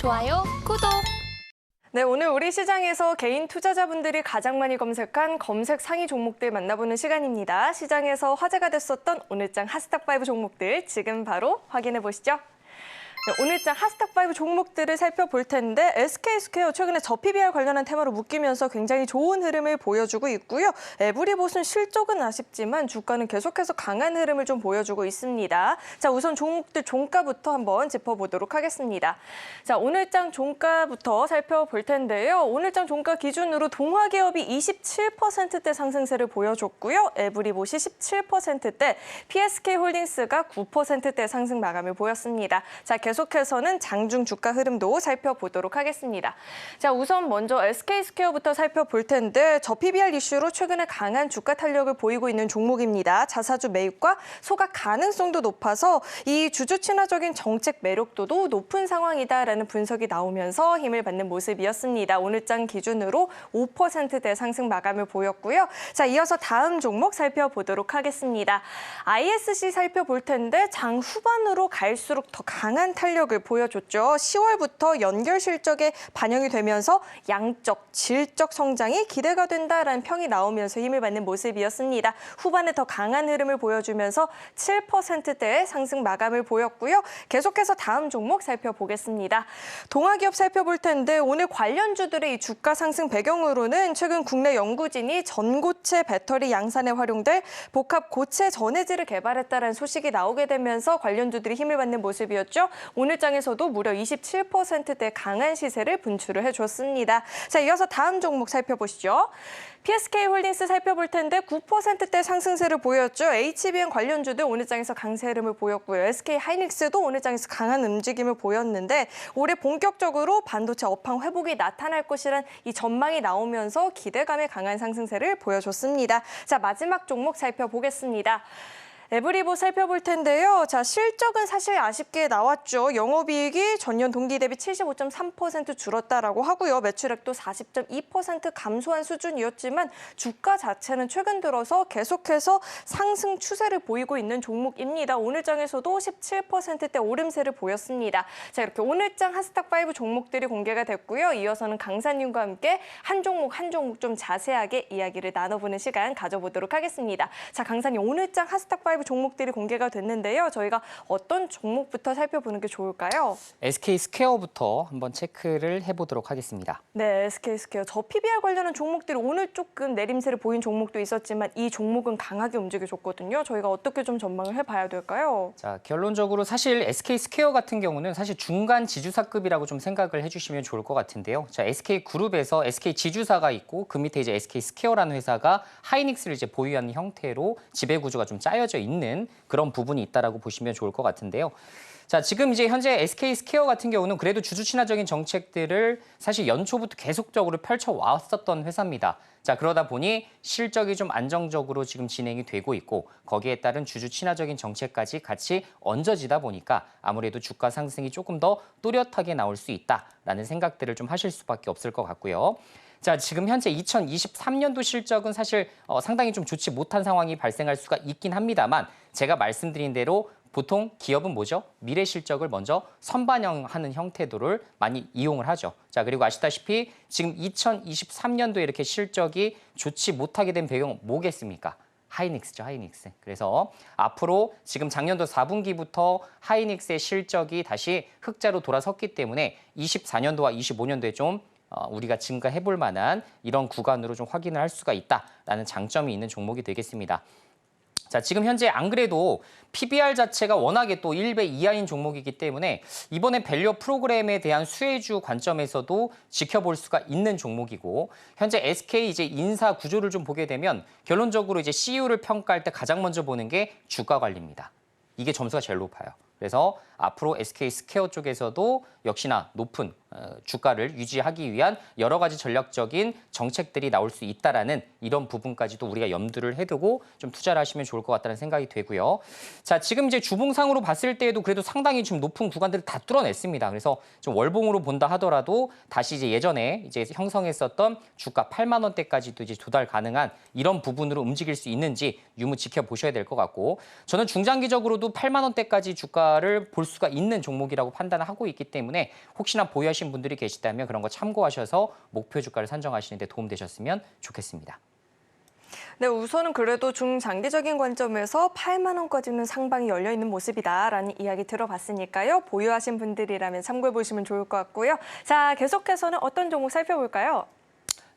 좋아요, 구독! 네, 오늘 우리 시장에서 개인 투자자분들이 가장 많이 검색한 검색 상위 종목들 만나보는 시간입니다. 시장에서 화제가 됐었던 오늘장 핫스탁5 종목들 지금 바로 확인해 보시죠. 네, 오늘장 핫스탁5 종목들을 살펴볼 텐데 SK스퀘어 최근에 저PBR 관련한 테마로 묶이면서 굉장히 좋은 흐름을 보여주고 있고요. 에브리봇은 실적은 아쉽지만 주가는 계속해서 강한 흐름을 좀 보여주고 있습니다. 자, 우선 종목들 종가부터 한번 짚어보도록 하겠습니다. 자, 오늘장 종가부터 살펴볼 텐데요. 오늘장 종가 기준으로 동화기업이 27%대 상승세를 보여줬고요. 에브리봇이 17%대, PSK홀딩스가 9%대 상승 마감을 보였습니다. 자, 계속해서는 장중 주가 흐름도 살펴보도록 하겠습니다. 자, 우선 먼저 SK스퀘어부터 살펴볼 텐데 저PBR 이슈로 최근에 강한 주가 탄력을 보이고 있는 종목입니다. 자사주 매입과 소각 가능성도 높아서 이 주주 친화적인 정책 매력도도 높은 상황이다라는 분석이 나오면서 힘을 받는 모습이었습니다. 오늘장 기준으로 5%대 상승 마감을 보였고요. 자, 이어서 다음 종목 살펴보도록 하겠습니다. ISC 살펴볼 텐데 장 후반으로 갈수록 더 강한 탄력을 보여줬죠. 10월부터 연결 실적에 반영이 되면서 양적, 질적 성장이 기대가 된다라는 평이 나오면서 힘을 받는 모습이었습니다. 후반에 더 강한 흐름을 보여주면서 7%대의 상승 마감을 보였고요. 계속해서 다음 종목 살펴보겠습니다. 동화기업 살펴볼 텐데 오늘 관련주들의 이 주가 상승 배경으로는 최근 국내 연구진이 전고체 배터리 양산에 활용될 복합 고체 전해질을 개발했다는 소식이 나오게 되면서 관련주들이 힘을 받는 모습이었죠. 오늘장에서도 무려 27%대 강한 시세를 분출을 해줬습니다. 자, 이어서 다음 종목 살펴보시죠. PSK홀딩스 살펴볼 텐데 9%대 상승세를 보였죠. HBM 관련주들 오늘장에서 강세 흐름을 보였고요. SK하이닉스도 오늘장에서 강한 움직임을 보였는데 올해 본격적으로 반도체 업황 회복이 나타날 것이란 이 전망이 나오면서 기대감의 강한 상승세를 보여줬습니다. 자, 마지막 종목 살펴보겠습니다. 에브리봇 살펴볼 텐데요. 자, 실적은 사실 아쉽게 나왔죠. 영업이익이 전년 동기 대비 75.3% 줄었다라고 하고요. 매출액도 40.2% 감소한 수준이었지만 주가 자체는 최근 들어서 계속해서 상승 추세를 보이고 있는 종목입니다. 오늘장에서도 17%대 오름세를 보였습니다. 자, 이렇게 오늘장 핫스탁5 종목들이 공개가 됐고요. 이어서는 강사님과 함께 한 종목 한 종목 좀 자세하게 이야기를 나눠보는 시간 가져보도록 하겠습니다. 자, 강사님, 오늘장 핫스탁5 종목들이 공개가 됐는데요. 저희가 어떤 종목부터 살펴보는 게 좋을까요? SK스퀘어부터 한번 체크를 해보도록 하겠습니다. 네, SK스퀘어. 저PBR 관련한 종목들이 오늘 조금 내림세를 보인 종목도 있었지만 이 종목은 강하게 움직여줬거든요. 저희가 어떻게 좀 전망을 해봐야 될까요? 자, 결론적으로 사실 SK스퀘어 같은 경우는 사실 중간 지주사급이라고 좀 생각을 해주시면 좋을 것 같은데요. 자, SK그룹에서 SK지주사가 있고 그 밑에 이제 SK스퀘어라는 회사가 하이닉스를 이제 보유하는 형태로 지배구조가 좀 짜여져 있는 그런 부분이 있다라고 보시면 좋을 것 같은데요. 자, 지금 이제 현재 SK스퀘어 같은 경우는 그래도 주주 친화적인 정책들을 사실 연초부터 계속적으로 펼쳐왔었던 회사입니다. 자, 그러다 보니 실적이 좀 안정적으로 지금 진행이 되고 있고 거기에 따른 주주 친화적인 정책까지 같이 얹어지다 보니까 아무래도 주가 상승이 조금 더 또렷하게 나올 수 있다라는 생각들을 좀 하실 수밖에 없을 것 같고요. 자, 지금 현재 2023년도 실적은 사실 상당히 좀 좋지 못한 상황이 발생할 수가 있긴 합니다만 제가 말씀드린 대로 보통 기업은 뭐죠? 미래 실적을 먼저 선반영하는 형태도를 많이 이용을 하죠. 자, 그리고 아시다시피 지금 2023년도에 이렇게 실적이 좋지 못하게 된 배경은 뭐겠습니까? 하이닉스죠, 하이닉스. 그래서 앞으로 지금 작년도 4분기부터 하이닉스의 실적이 다시 흑자로 돌아섰기 때문에 24년도와 25년도에 좀 우리가 증가해볼 만한 이런 구간으로 좀 확인을 할 수가 있다라는 장점이 있는 종목이 되겠습니다. 자, 지금 현재 안 그래도 PBR 자체가 워낙에 또 1배 이하인 종목이기 때문에 이번에 밸류 프로그램에 대한 수혜주 관점에서도 지켜볼 수가 있는 종목이고 현재 SK 이제 인사 구조를 좀 보게 되면 결론적으로 이제 CEO를 평가할 때 가장 먼저 보는 게 주가 관리입니다. 이게 점수가 제일 높아요. 그래서 앞으로 SK스퀘어 쪽에서도 역시나 높은 주가를 유지하기 위한 여러 가지 전략적인 정책들이 나올 수 있다라는 이런 부분까지도 우리가 염두를 해두고 좀 투자를 하시면 좋을 것 같다는 생각이 되고요. 자, 지금 이제 주봉상으로 봤을 때에도 그래도 상당히 좀 높은 구간들을 다 뚫어냈습니다. 그래서 좀 월봉으로 본다 하더라도 다시 이제 예전에 이제 형성했었던 주가 8만 원대까지도 이제 도달 가능한 이런 부분으로 움직일 수 있는지 유무 지켜보셔야 될 것 같고 저는 중장기적으로도 8만 원대까지 주가 주가를 볼 수가 있는 종목이라고 판단하고 있기 때문에 혹시나 보유하신 분들이 계시다면 그런 거 참고하셔서 목표 주가를 산정하시는 데 도움되셨으면 좋겠습니다. 네, 우선은 그래도 중장기적인 관점에서 8만 원까지는 상방이 열려 있는 모습이다라는 이야기 들어봤으니까요. 보유하신 분들이라면 참고해 보시면 좋을 것 같고요. 자, 계속해서는 어떤 종목 살펴볼까요?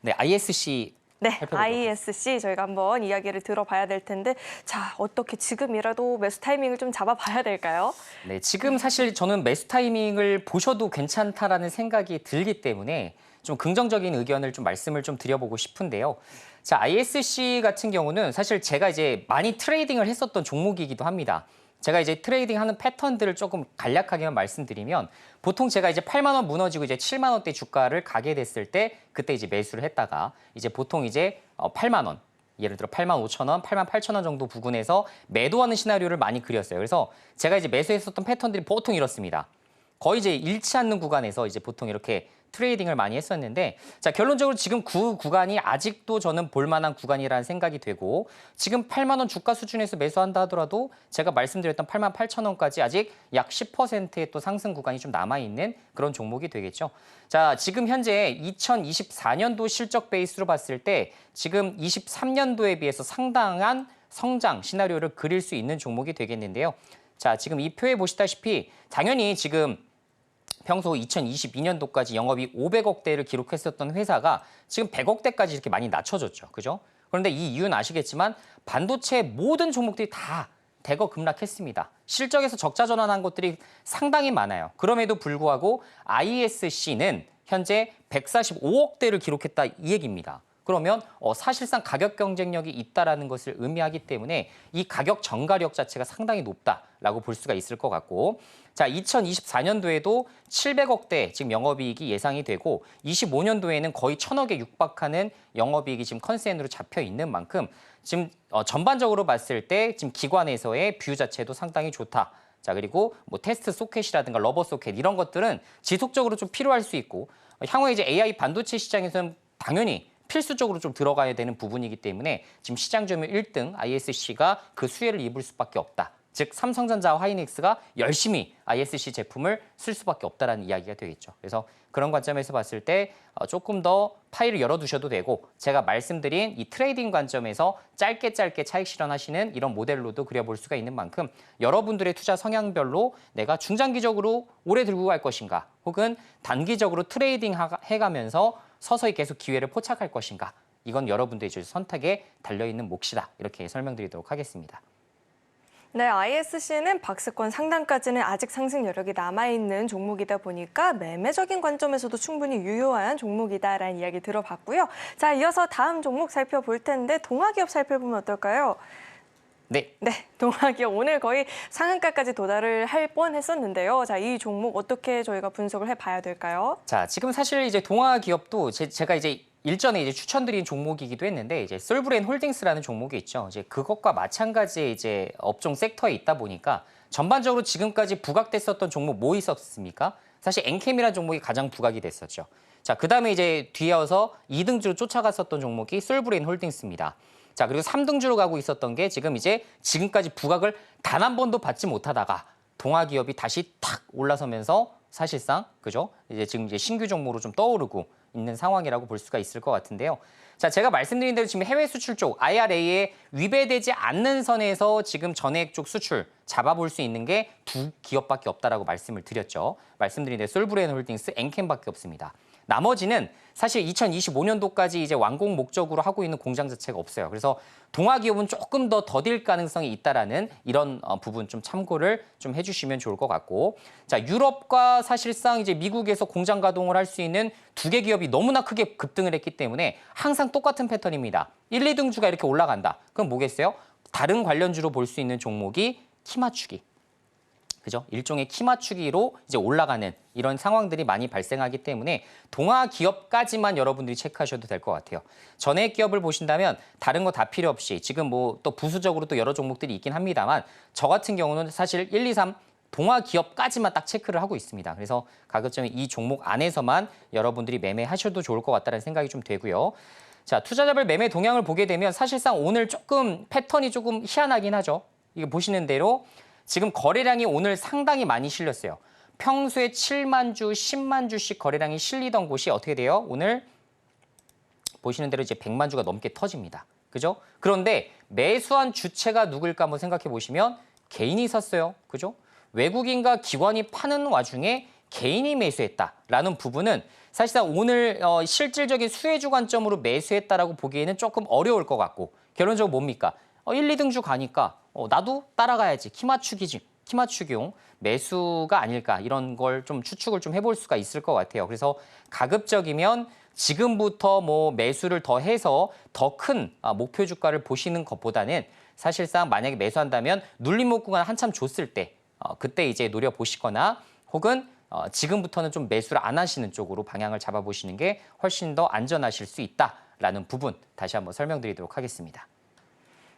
네, ISC 네, 살펴보도록 ISC 저희가 한번 이야기를 들어봐야 될 텐데 자, 어떻게 지금이라도 매수 타이밍을 좀 잡아봐야 될까요? 네, 지금 사실 저는 매수 타이밍을 보셔도 괜찮다라는 생각이 들기 때문에 좀 긍정적인 의견을 좀 말씀을 좀 드려보고 싶은데요. 자, ISC 같은 경우는 사실 제가 이제 많이 트레이딩을 했었던 종목이기도 합니다. 제가 이제 트레이딩 하는 패턴들을 조금 간략하게만 말씀드리면 보통 제가 이제 8만 원 무너지고 이제 7만 원대 주가를 가게 됐을 때 그때 이제 매수를 했다가 이제 보통 이제 8만 원 예를 들어 8만 5천 원, 8만 8천 원 정도 부근에서 매도하는 시나리오를 많이 그렸어요. 그래서 제가 이제 매수했었던 패턴들이 보통 이렇습니다. 거의 이제 잃지 않는 구간에서 이제 보통 이렇게 트레이딩을 많이 했었는데 자 결론적으로 지금 그 구간이 아직도 저는 볼만한 구간이라는 생각이 되고 지금 8만 원 주가 수준에서 매수한다 하더라도 제가 말씀드렸던 8만 8천 원까지 아직 약 10%의 또 상승 구간이 좀 남아있는 그런 종목이 되겠죠. 자 지금 현재 2024년도 실적 베이스로 봤을 때 지금 23년도에 비해서 상당한 성장 시나리오를 그릴 수 있는 종목이 되겠는데요. 자 지금 이 표에 보시다시피 당연히 지금 평소 2022년도까지 영업이익 500억대를 기록했었던 회사가 지금 100억대까지 이렇게 많이 낮춰졌죠. 그죠? 그런데 이 이유는 아시겠지만 반도체 모든 종목들이 다 대거 급락했습니다. 실적에서 적자 전환한 것들이 상당히 많아요. 그럼에도 불구하고 ISC는 현재 145억대를 기록했다 이 얘기입니다. 그러면 사실상 가격 경쟁력이 있다라는 것을 의미하기 때문에 이 가격 전가력 자체가 상당히 높다라고 볼 수가 있을 것 같고 자 2024년도에도 700억대 지금 영업이익이 예상이 되고 25년도에는 거의 1,000억에 육박하는 영업이익이 지금 컨센으로 잡혀 있는 만큼 지금 전반적으로 봤을 때 지금 기관에서의 뷰 자체도 상당히 좋다. 자 그리고 뭐 테스트 소켓이라든가 러버 소켓 이런 것들은 지속적으로 좀 필요할 수 있고 향후에 이제 AI 반도체 시장에서는 당연히 필수적으로 좀 들어가야 되는 부분이기 때문에 지금 시장 점유율 1등 ISC가 그 수혜를 입을 수밖에 없다. 즉 삼성전자와 하이닉스가 열심히 ISC 제품을 쓸 수밖에 없다라는 이야기가 되겠죠. 그래서 그런 관점에서 봤을 때 조금 더 파일을 열어두셔도 되고 제가 말씀드린 이 트레이딩 관점에서 짧게 차익 실현하시는 이런 모델로도 그려볼 수가 있는 만큼 여러분들의 투자 성향별로 내가 중장기적으로 오래 들고 갈 것인가 혹은 단기적으로 트레이딩 해가면서 서서히 계속 기회를 포착할 것인가 이건 여러분들의 선택에 달려있는 몫이다 이렇게 설명드리도록 하겠습니다. 네, ISC는 박스권 상단까지는 아직 상승 여력이 남아있는 종목이다 보니까 매매적인 관점에서도 충분히 유효한 종목이다라는 이야기 들어봤고요. 자, 이어서 다음 종목 살펴볼 텐데 동아기업 살펴보면 어떨까요? 네. 네, 동아기업 오늘 거의 상한가까지 도달을 할 뻔했었는데요. 자, 이 종목 어떻게 저희가 분석을 해봐야 될까요? 자, 지금 사실 이제 동아기업도 제가 이제 일전에 이제 추천드린 종목이기도 했는데 이제 솔브레인 홀딩스라는 종목이 있죠. 이제 그것과 마찬가지의 이제 업종 섹터에 있다 보니까 전반적으로 지금까지 부각됐었던 종목 뭐 있었습니까? 사실 엔캠이라는 종목이 가장 부각이 됐었죠. 자, 그다음에 이제 뒤이어서 2등주로 쫓아갔었던 종목이 솔브레인 홀딩스입니다. 자, 그리고 3등주로 가고 있었던 게 지금까지 부각을 단 한 번도 받지 못하다가 동아기업이 다시 탁 올라서면서 사실상 그죠? 이제 지금 이제 신규 종목으로 좀 떠오르고 있는 상황이라고 볼 수가 있을 것 같은데요. 자, 제가 말씀드린 대로 지금 해외 수출 쪽 IRA에 위배되지 않는 선에서 지금 전액 쪽 수출 잡아볼 수 있는 게 두 기업밖에 없다라고 말씀을 드렸죠. 말씀드린 대로 솔브레인 홀딩스, 엔캠밖에 없습니다. 나머지는 사실 2025년도까지 이제 완공 목적으로 하고 있는 공장 자체가 없어요. 그래서 동아기업은 조금 더 더딜 가능성이 있다라는 이런 부분 좀 참고를 좀 해주시면 좋을 것 같고, 자 유럽과 사실상 이제 미국에서 공장 가동을 할 수 있는 두 개 기업이 너무나 크게 급등을 했기 때문에 항상 똑같은 패턴입니다. 1, 2등주가 이렇게 올라간다. 그럼 뭐겠어요? 다른 관련주로 볼 수 있는 종목이 키 맞추기. 그죠? 일종의 키 맞추기로 이제 올라가는 이런 상황들이 많이 발생하기 때문에 동아 기업까지만 여러분들이 체크하셔도 될 것 같아요. 전액 기업을 보신다면 다른 거 다 필요 없이 지금 뭐 또 부수적으로 또 여러 종목들이 있긴 합니다만 저 같은 경우는 사실 1, 2, 3 동아 기업까지만 딱 체크를 하고 있습니다. 그래서 가급적이면 이 종목 안에서만 여러분들이 매매하셔도 좋을 것 같다는 생각이 좀 되고요. 자, 투자자별 매매 동향을 보게 되면 사실상 오늘 조금 패턴이 조금 희한하긴 하죠. 이게 보시는 대로 지금 거래량이 오늘 상당히 많이 실렸어요. 평소에 7만 주, 10만 주씩 거래량이 실리던 곳이 어떻게 돼요? 오늘 보시는 대로 이제 100만 주가 넘게 터집니다. 그죠? 그런데 매수한 주체가 누구일까 한번 생각해 보시면 개인이 샀어요. 그죠? 외국인과 기관이 파는 와중에 개인이 매수했다라는 부분은 사실상 오늘 실질적인 수혜주 관점으로 매수했다라고 보기에는 조금 어려울 것 같고 결론적으로 뭡니까? 1, 2등주 가니까 나도 따라가야지. 키 맞추기용 매수가 아닐까 이런 걸 좀 추측을 좀 해볼 수가 있을 것 같아요. 그래서 가급적이면 지금부터 뭐 매수를 더 해서 더 큰 목표 주가를 보시는 것보다는 사실상 만약에 매수한다면 눌림목 구간 한참 줬을 때 그때 이제 노려보시거나 혹은 지금부터는 좀 매수를 안 하시는 쪽으로 방향을 잡아보시는 게 훨씬 더 안전하실 수 있다라는 부분 다시 한번 설명드리도록 하겠습니다.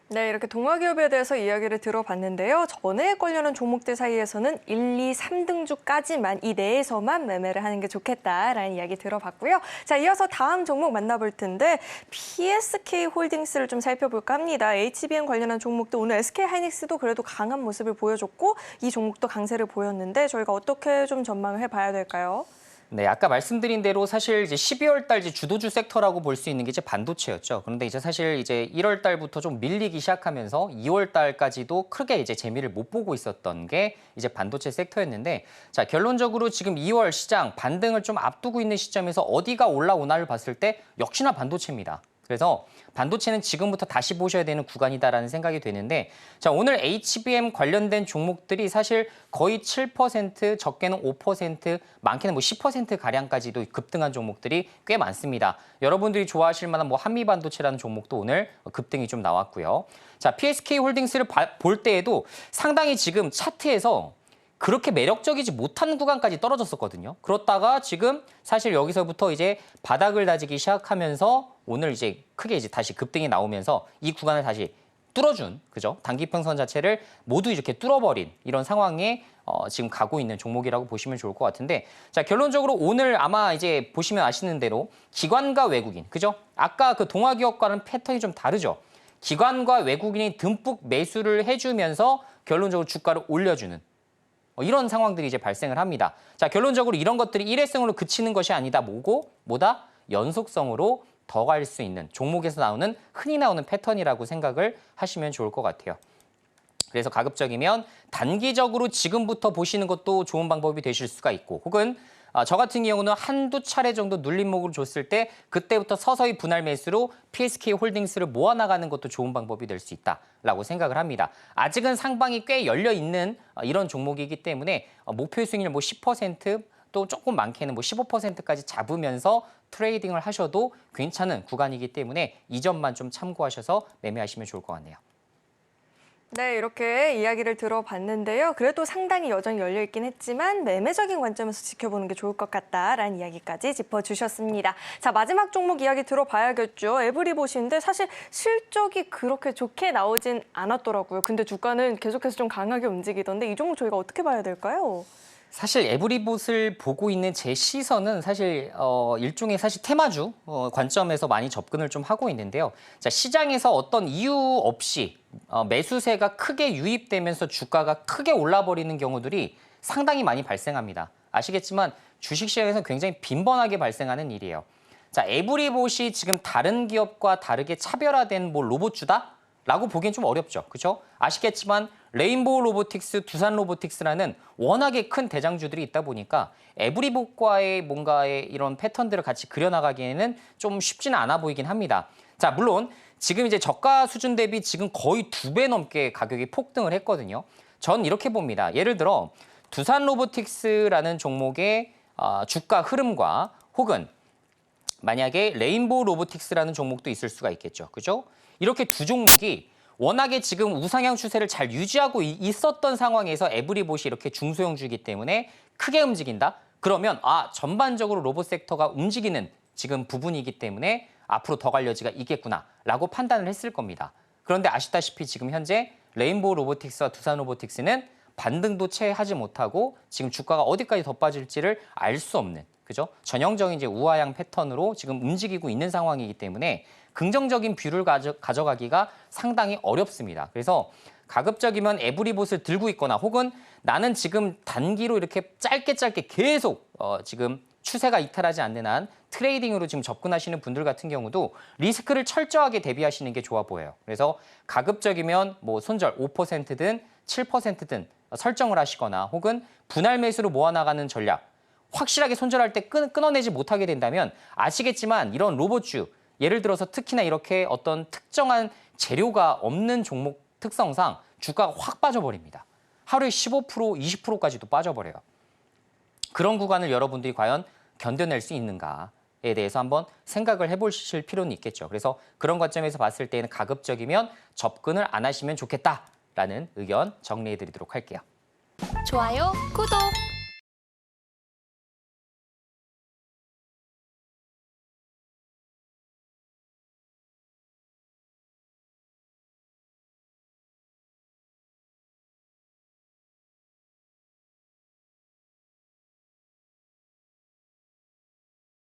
네, 이렇게 동아기업에 대해서 이야기를 들어봤는데요. 전해에 관련한 종목들 사이에서는 1, 2, 3등주까지만 이 내에서만 매매를 하는 게 좋겠다라는 이야기 들어봤고요. 자, 이어서 다음 종목 만나볼 텐데 PSK 홀딩스를 좀 살펴볼까 합니다. HBM 관련한 종목도 오늘 SK 하이닉스도 그래도 강한 모습을 보여줬고 이 종목도 강세를 보였는데 저희가 어떻게 좀 전망을 해봐야 될까요? 네, 아까 말씀드린 대로 사실 이제 12월 달 주도주 섹터라고 볼 수 있는 게 이제 반도체였죠. 그런데 이제 사실 이제 1월 달부터 좀 밀리기 시작하면서 2월 달까지도 크게 이제 재미를 못 보고 있었던 게 이제 반도체 섹터였는데 자, 결론적으로 지금 2월 시장 반등을 좀 앞두고 있는 시점에서 어디가 올라오나를 봤을 때 역시나 반도체입니다. 그래서 반도체는 지금부터 다시 보셔야 되는 구간이다라는 생각이 되는데 자, 오늘 HBM 관련된 종목들이 사실 거의 7%, 적게는 5%, 많게는 뭐 10% 가량까지도 급등한 종목들이 꽤 많습니다. 여러분들이 좋아하실 만한 뭐 한미반도체라는 종목도 오늘 급등이 좀 나왔고요. 자, PSK 홀딩스를 볼 때에도 상당히 지금 차트에서 그렇게 매력적이지 못한 구간까지 떨어졌었거든요. 그렇다가 지금 사실 여기서부터 이제 바닥을 다지기 시작하면서 오늘 이제 크게 이제 다시 급등이 나오면서 이 구간을 다시 뚫어준, 그죠? 단기평선 자체를 모두 이렇게 뚫어버린 이런 상황에 지금 가고 있는 종목이라고 보시면 좋을 것 같은데 자, 결론적으로 오늘 아마 이제 보시면 아시는 대로 기관과 외국인, 그죠? 아까 그 동아기업과는 패턴이 좀 다르죠? 기관과 외국인이 듬뿍 매수를 해주면서 결론적으로 주가를 올려주는 이런 상황들이 이제 발생을 합니다. 자, 결론적으로 이런 것들이 일회성으로 그치는 것이 아니다. 뭐다? 연속성으로 더 갈 수 있는 종목에서 나오는 흔히 나오는 패턴이라고 생각을 하시면 좋을 것 같아요. 그래서 가급적이면 단기적으로 지금부터 보시는 것도 좋은 방법이 되실 수가 있고 혹은 저 같은 경우는 한두 차례 정도 눌림목을 줬을 때 그때부터 서서히 분할 매수로 PSK 홀딩스를 모아나가는 것도 좋은 방법이 될 수 있다라고 생각을 합니다. 아직은 상방이 꽤 열려있는 이런 종목이기 때문에 목표 수익률 뭐 10%, 또 조금 많게는 뭐 15%까지 잡으면서 트레이딩을 하셔도 괜찮은 구간이기 때문에 이 점만 좀 참고하셔서 매매하시면 좋을 것 같네요. 네, 이렇게 이야기를 들어봤는데요. 그래도 상당히 여전히 열려있긴 했지만 매매적인 관점에서 지켜보는 게 좋을 것 같다라는 이야기까지 짚어주셨습니다. 자, 마지막 종목 이야기 들어봐야겠죠. 에브리봇인데 사실 실적이 그렇게 좋게 나오진 않았더라고요. 근데 주가는 계속해서 좀 강하게 움직이던데 이 종목 저희가 어떻게 봐야 될까요? 사실 에브리봇을 보고 있는 제 시선은 사실 일종의 사실 테마주 관점에서 많이 접근을 좀 하고 있는데요. 자, 시장에서 어떤 이유 없이 매수세가 크게 유입되면서 주가가 크게 올라버리는 경우들이 상당히 많이 발생합니다. 아시겠지만 주식시장에서 굉장히 빈번하게 발생하는 일이에요. 자, 에브리봇이 지금 다른 기업과 다르게 차별화된 뭐 로봇주다? 라고 보기엔 좀 어렵죠. 그렇죠? 아시겠지만 레인보우 로보틱스, 두산 로보틱스라는 워낙에 큰 대장주들이 있다 보니까 에브리봇과의 뭔가의 이런 패턴들을 같이 그려나가기에는 좀 쉽지는 않아 보이긴 합니다. 자, 물론 지금 이제 저가 수준 대비 지금 거의 2배 넘게 가격이 폭등을 했거든요. 전 이렇게 봅니다. 예를 들어 두산 로보틱스라는 종목의 주가 흐름과 혹은 만약에 레인보우 로보틱스라는 종목도 있을 수가 있겠죠. 그죠? 이렇게 두 종목이 워낙에 지금 우상향 추세를 잘 유지하고 있었던 상황에서 에브리봇이 이렇게 중소형주이기 때문에 크게 움직인다? 그러면 전반적으로 로봇 섹터가 움직이는 지금 부분이기 때문에 앞으로 더 갈 여지가 있겠구나라고 판단을 했을 겁니다. 그런데 아시다시피 지금 현재 레인보우 로보틱스와 두산 로보틱스는 반등도 채 하지 못하고 지금 주가가 어디까지 더 빠질지를 알 수 없는, 그죠? 전형적인 이제 우하향 패턴으로 지금 움직이고 있는 상황이기 때문에 긍정적인 뷰를 가져가기가 상당히 어렵습니다. 그래서 가급적이면 에브리봇을 들고 있거나 혹은 나는 지금 단기로 이렇게 짧게 계속 지금 추세가 이탈하지 않는 한 트레이딩으로 지금 접근하시는 분들 같은 경우도 리스크를 철저하게 대비하시는 게 좋아 보여요. 그래서 가급적이면 뭐 손절 5%든 7%든 설정을 하시거나 혹은 분할 매수로 모아나가는 전략, 확실하게 손절할 때 끊어내지 못하게 된다면 아시겠지만 이런 로봇주, 예를 들어서 특히나 이렇게 어떤 특정한 재료가 없는 종목 특성상 주가가 확 빠져버립니다. 하루에 15%, 20%까지도 빠져버려요. 그런 구간을 여러분들이 과연 견뎌낼 수 있는가에 대해서 한번 생각을 해보실 필요는 있겠죠. 그래서 그런 관점에서 봤을 때는 가급적이면 접근을 안 하시면 좋겠다라는 의견 정리해드리도록 할게요. 좋아요, 구독!